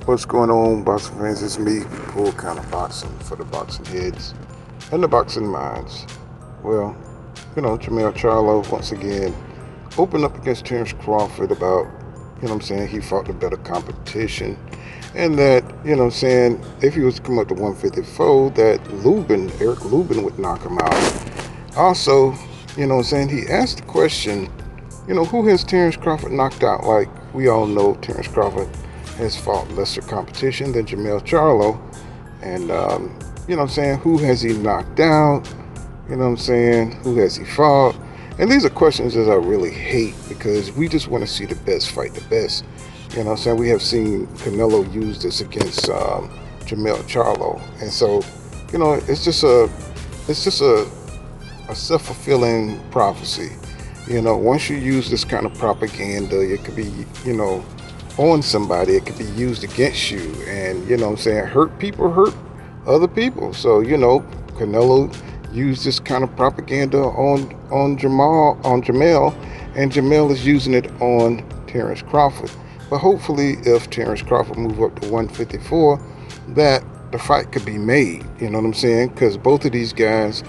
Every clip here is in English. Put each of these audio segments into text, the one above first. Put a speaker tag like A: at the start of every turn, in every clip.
A: What's going on, boxing fans? It's me, Full Counter Boxing, for the boxing heads and the boxing minds. Well, Jermell Charlo once again opened up against Terence Crawford about, he fought the better competition. And that, if he was to come up to 154, that Eric Lubin would knock him out. Also, he asked the question, who has Terence Crawford knocked out? Like, we all know Terence Crawford has fought lesser competition than Jermell Charlo. And, who has he knocked out? Who has he fought? And these are questions that I really hate because we just want to see the best fight the best. We have seen Canelo use this against Jermell Charlo. And so, it's just a self-fulfilling prophecy. Once you use this kind of propaganda, it could be, on somebody, it could be used against you. And, hurt people hurt other people. So, Canelo used this kind of propaganda on Jermell, and Jermell is using it on Terence Crawford. But hopefully, if Terence Crawford move up to 154, that the fight could be made. You know what I'm saying? Because both of these guys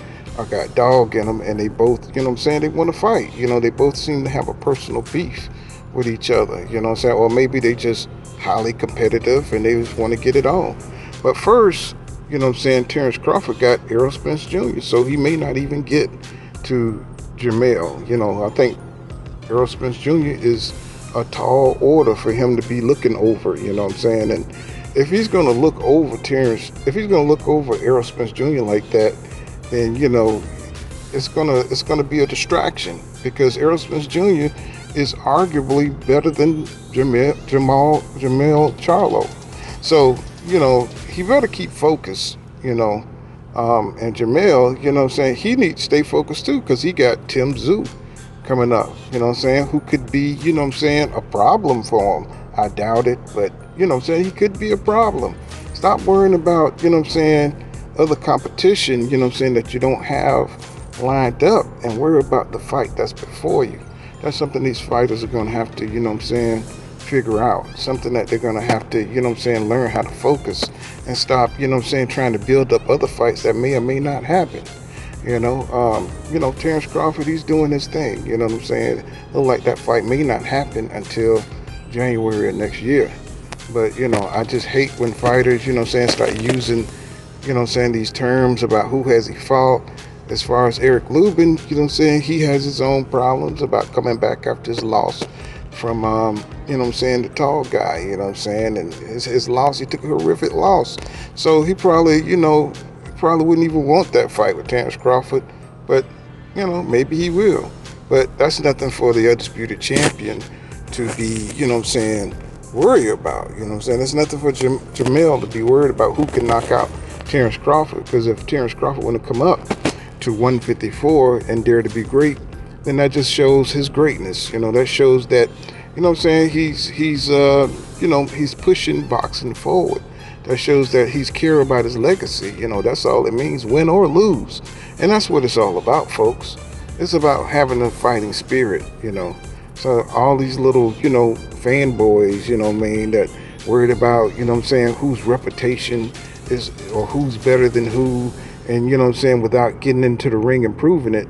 A: got dog in them, and they both, they want to fight. They both seem to have a personal beef with each other. Or maybe they just highly competitive and they just want to get it on. But first, Terence Crawford got Errol Spence Jr., so he may not even get to Jermell. I think Errol Spence Jr. is a tall order for him to be looking over, And if he's going to look over Errol Spence Jr. like that, then, it's gonna be a distraction because Errol Spence Jr. is arguably better than Jermell Charlo. So, he better keep focused, and Jermell, he needs to stay focused too because he got Tim Tszyu coming up, who could be, a problem for him. I doubt it, but, he could be a problem. Stop worrying about, other competition, that you don't have lined up and worry about the fight that's before you. That's something these fighters are going to have to, figure out. Something that they're going to have to, learn how to focus and stop, trying to build up other fights that may or may not happen. Terence Crawford, he's doing his thing, Look like that fight may not happen until January of next year. But, I just hate when fighters, start using, these terms about who has he fought. As far as Eric Lubin, he has his own problems about coming back after his loss from, the tall guy, and his loss, he took a horrific loss. So he probably, wouldn't even want that fight with Terence Crawford, but, maybe he will. But that's nothing for the undisputed champion to be, worry about, There's nothing for Jermell to be worried about who can knock out Terence Crawford, because if Terence Crawford want to come up to 154 and dare to be great, then that just shows his greatness. That shows that, he's pushing boxing forward. That shows that he's care about his legacy. That's all it means, win or lose. And that's what it's all about, folks. It's about having a fighting spirit, So all these little, fanboys, that worried about, whose reputation is or who's better than who, and, without getting into the ring and proving it,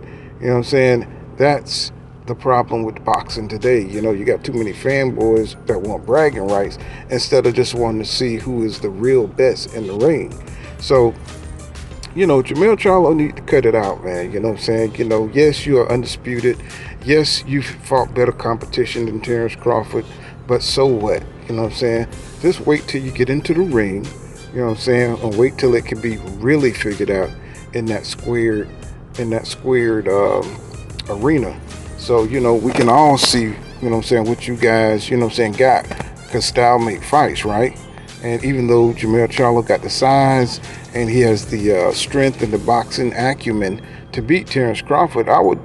A: that's the problem with boxing today. You got too many fanboys that want bragging rights instead of just wanting to see who is the real best in the ring. So, Jermell Charlo need to cut it out, man. Yes, you are undisputed. Yes, you've fought better competition than Terence Crawford, but so what? Just wait till you get into the ring, and wait till it can be really figured out in that squared arena. So, we can all see, what you guys, got, because style make fights, right? And even though Jermell Charlo got the size and he has the strength and the boxing acumen to beat Terence Crawford, I would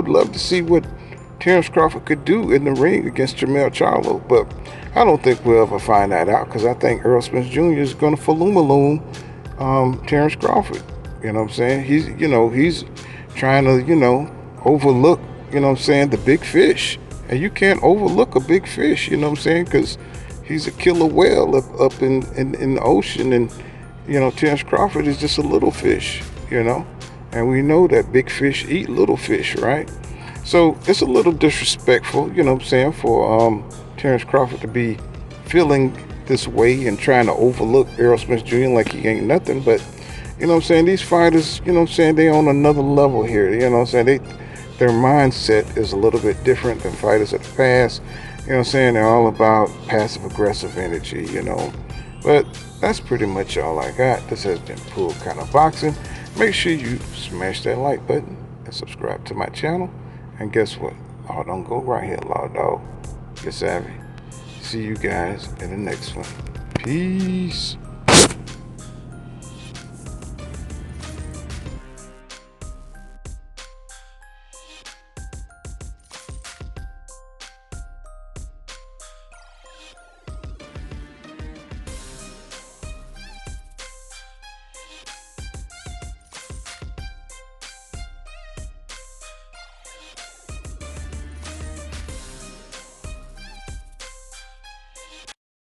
A: love to see what Terence Crawford could do in the ring against Jermell Charlo. But I don't think we'll ever find that out because I think Errol Spence Jr. is going to falloom Terence Crawford. He's trying to, overlook, the big fish. And you can't overlook a big fish, because he's a killer whale up in the ocean, and Terence Crawford is just a little fish, and we know that big fish eat little fish, right? So it's a little disrespectful, what I'm saying, for Terence Crawford to be feeling this way and trying to overlook Errol Spence Jr. like he ain't nothing. But what I'm saying, these fighters, what I'm saying, they on another level here. What I'm saying, their mindset is a little bit different than fighters of the past. What I'm saying, they're all about passive aggressive energy. But that's pretty much all I got. This has been Pool Kind of Boxing. Make sure you smash that like button and subscribe to my channel. And guess what? Oh, don't go right here, law dog. Get savvy. See you guys in the next one. Peace.